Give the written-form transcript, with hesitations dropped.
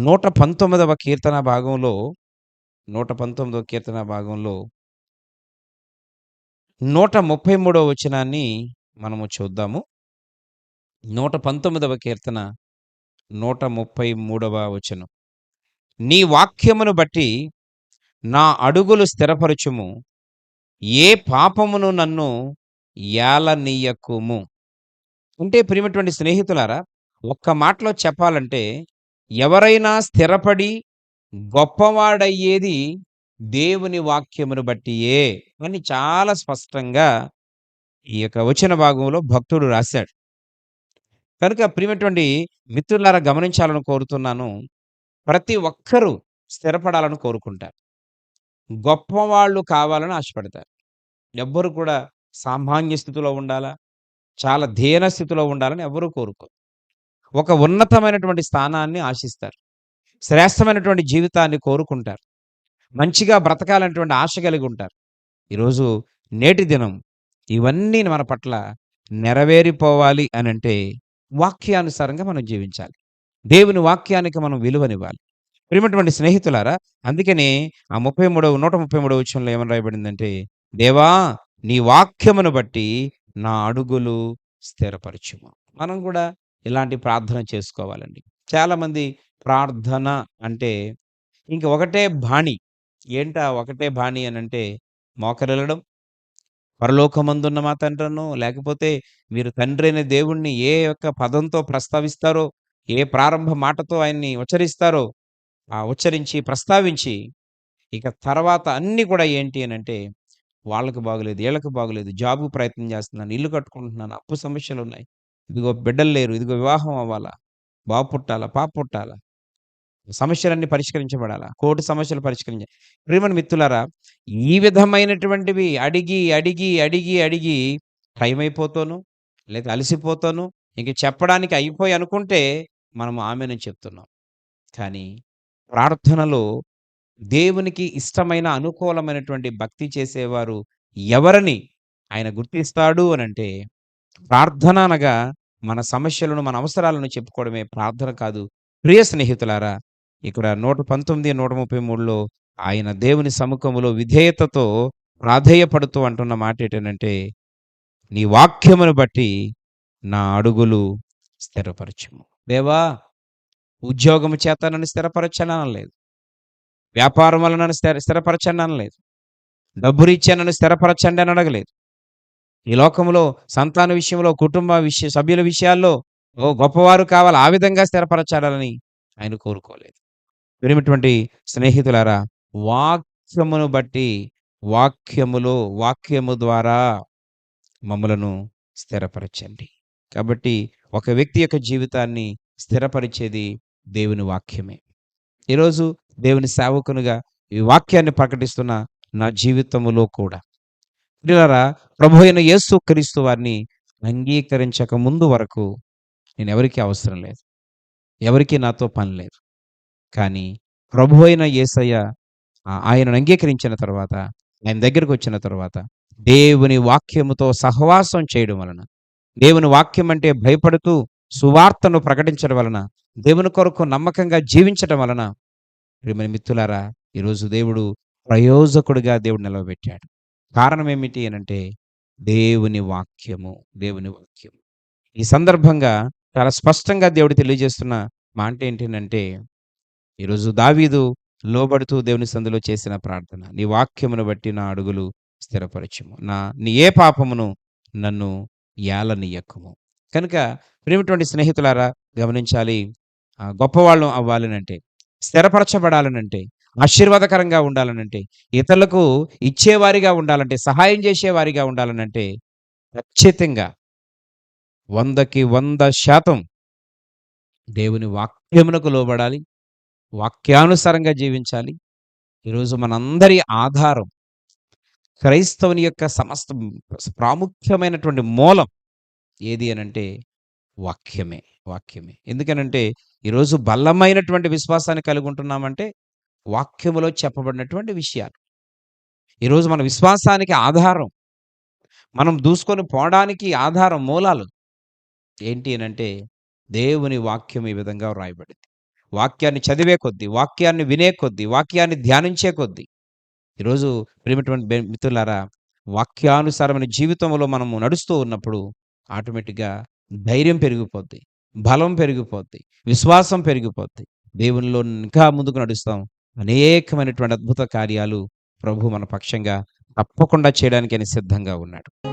119వ కీర్తన భాగంలో 119వ కీర్తన భాగంలో 133వ వచనాన్ని మనము చూద్దాము. 119వ కీర్తన 133వ వచనం. నీ వాక్యమును బట్టి నా అడుగులు స్థిరపరచుము. ఏ పాపమును నన్ను ఏలనీయకుము. అంటే ప్రియమైనటువంటి స్నేహితులారా, ఒక్క మాటలో చెప్పాలంటే ఎవరైనా స్థిరపడి గొప్పవాడయ్యేది దేవుని వాక్యమును బట్టియే అని చాలా స్పష్టంగా ఈ యొక్క వచన భాగంలో భక్తుడు రాశాడు. కనుక ప్రియమైనటువంటి మిత్రులారా, గమనించాలని కోరుతున్నాను. ప్రతి ఒక్కరూ స్థిరపడాలని కోరుకుంటారు. గొప్పవాళ్ళు కావాలని ఆశపడతారు. ఎవ్వరు కూడా సామాన్య స్థితిలో ఉండాలా, చాలా దీన స్థితిలో ఉండాలని ఎవ్వరూ కోరుకోరు. ఒక ఉన్నతమైనటువంటి స్థానాన్ని ఆశిస్తారు. శ్రేష్టమైనటువంటి జీవితాన్ని కోరుకుంటారు. మంచిగా బ్రతకాలనేటువంటి ఆశ కలిగి ఉంటారు. ఈరోజు నేటి దినం ఇవన్నీ మన పట్ల నెరవేరిపోవాలి అనంటే వాక్యానుసారంగా మనం జీవించాలి. దేవుని వాక్యానికి మనం విలువనివ్వాలి. ప్రియమైనటువంటి స్నేహితులారా, అందుకనే ఆ 133వ వచనంలో ఏమని రాయబడిందంటే, దేవా నీ వాక్యమును బట్టి నా అడుగులు స్థిరపరచుము. మనం కూడా ఇలాంటి ప్రార్థన చేసుకోవాలండి. చాలామంది ప్రార్థన అంటే ఇంక ఒకటే బాణి. ఏంటా ఒకటే బాణి అనంటే, మోకరిల్లడం, పరలోకమందున్న మా తండ్రనో, లేకపోతే మీరు తండ్రి అనే దేవుణ్ణి ఏ యొక్క పదంతో ప్రస్తావిస్తారో, ఏ ప్రారంభ మాటతో ఆయన్ని ఉచ్చరిస్తారో, ఆ ఉచ్చరించి ప్రస్తావించి ఇక తర్వాత అన్నీ కూడా ఏంటి అనంటే, వాళ్ళకి బాగోలేదు, ఈళ్ళకి బాగోలేదు, జాబ్‌కి ప్రయత్నం చేస్తున్నాను, ఇల్లు కట్టుకుంటున్నాను, అప్పు సమస్యలున్నాయి, ఇదిగో బిడ్డలు లేరు, ఇదిగో వివాహం అవ్వాలా, బాబు పుట్టాలా, పాప పుట్టాలా, సమస్యలన్నీ పరిష్కరించబడాలా, కోర్టు సమస్యలు ప్రియమైన మిత్రులారా, ఈ విధమైనటువంటివి అడిగి, అడిగి, అడిగి, అడిగి టైం అయిపోతాను, లేదా అలసిపోతాను, ఇంక చెప్పడానికి అయిపోయి అనుకుంటే మనము ఆమేనని చెప్తున్నాం. కానీ ప్రార్థనలో దేవునికి ఇష్టమైన అనుకూలమైనటువంటి భక్తి చేసేవారు ఎవరని ఆయన గుర్తిస్తాడు అనంటే, ప్రార్థన అనగా మన సమస్యలను, మన అవసరాలను చెప్పుకోవడమే ప్రార్థన కాదు. ప్రియ స్నేహితులారా, ఇక్కడ 119, 133లో ఆయన దేవుని సముఖములో విధేయతతో ప్రాధేయపడుతూ అంటున్న మాట ఏంటనంటే, నీ వాక్యమును బట్టి నా అడుగులు స్థిరపరచుము. దేవా, ఉద్యోగము చేత నన్ను స్థిరపరచని అనలేదు. వ్యాపారం వల్ల నన్ను స్థిరపరచండి అనలేదు. డబ్బు రీత్యా నన్ను స్థిరపరచండి అని అడగలేదు. ఈ లోకంలో సంతాన విషయంలో, కుటుంబ సభ్యుల విషయాల్లో గొప్పవారు కావాలి, ఆ విధంగా స్థిరపరచాలని ఆయన కోరుకోలేదు. ప్రియమైనటువంటి స్నేహితులారా, వాక్యమును బట్టి, వాక్యము ద్వారా మమ్ములను స్థిరపరచండి. కాబట్టి ఒక వ్యక్తి యొక్క జీవితాన్ని స్థిరపరిచేది దేవుని వాక్యమే. ఈరోజు దేవుని సేవకునిగా ఈ వాక్యాన్ని ప్రకటిస్తున్న నా జీవితములో కూడా ప్రియులారా, ప్రభు అయిన యేసుక్రీస్తు వారిని అంగీకరించక ముందు వరకు నేనెవరికీ అవసరం లేదు. ఎవరికీ నాతో పని లేదు. కానీ ప్రభు అయిన యేసయ్య ఆయనను అంగీకరించిన తర్వాత, ఆయన దగ్గరికొచ్చిన తర్వాత, దేవుని వాక్యముతో సహవాసం చేయడం వలన, దేవుని వాక్యం అంటే భయపడుతూ సువార్తను ప్రకటించడం వలన, దేవుని కొరకు నమ్మకంగా జీవించడం వలన, ప్రియమైన మిత్రులారా, ఈరోజు దేవుడు ప్రయోజకుడిగా దేవుడు నిలవబెట్టాడు. కారణం ఏమిటి అనంటే దేవుని వాక్యము. ఈ సందర్భంగా చాలా స్పష్టంగా దేవుడు తెలియజేస్తున్న మాట ఏంటంటే, ఈరోజు దావీదు లోబడుతూ దేవుని సందులో చేసిన ప్రార్థన, నీ వాక్యమును బట్టి నా అడుగులు స్థిరపరచుము, నీ ఏ పాపమును నన్ను ఏలనీయకుము. కనుక ప్రియమైనటువంటి స్నేహితులారా, గమనించాలి. గొప్పవాళ్ళం అవ్వాలనంటే, స్థిరపరచబడాలనంటే, ఆశీర్వాదకరంగా ఉండాలనంటే, ఇతరులకు ఇచ్చేవారిగా ఉండాలంటే, సహాయం చేసేవారిగా ఉండాలనంటే, ఖచ్చితంగా 100కి 100% దేవుని వాక్యమునకు లోబడాలి, వాక్యానుసారంగా జీవించాలి. ఈరోజు మనందరి ఆధారం, క్రైస్తవుని యొక్క సమస్త ప్రాముఖ్యమైనటువంటి మూలం ఏది అనంటే వాక్యమే. ఎందుకనంటే ఈరోజు బలమైనటువంటి విశ్వాసాన్ని కలిగి ఉంటున్నామంటే వాక్యములో చెప్పబడినటువంటి విషయాలు. ఈరోజు మన విశ్వాసానికి ఆధారం, మనం దూసుకొని పోవడానికి ఆధారం, మూలాలు ఏంటి అనంటే దేవుని వాక్యం ఈ విధంగా వ్రాయబడింది. వాక్యాన్ని చదివే కొద్దీ, వాక్యాన్ని వినే కొద్దీ, వాక్యాన్ని ధ్యానించే కొద్దీ ఈరోజు ప్రియమైనటువంటి మిత్రులారా, వాక్యానుసారమైన జీవితంలో మనము నడుస్తూ ఉన్నప్పుడు ఆటోమేటిక్‌గా ధైర్యం పెరిగిపోద్ది. బలం పెరిగిపోద్ది. విశ్వాసం పెరిగిపోద్ది. దేవునిలో ఇంకా ముందుకు నడుస్తాం. అనేకమైనటువంటి అద్భుత కార్యాలు ప్రభు మన పక్షంగా తప్పకుండా చేయడానికి ఆయన సిద్ధంగా ఉన్నాడు.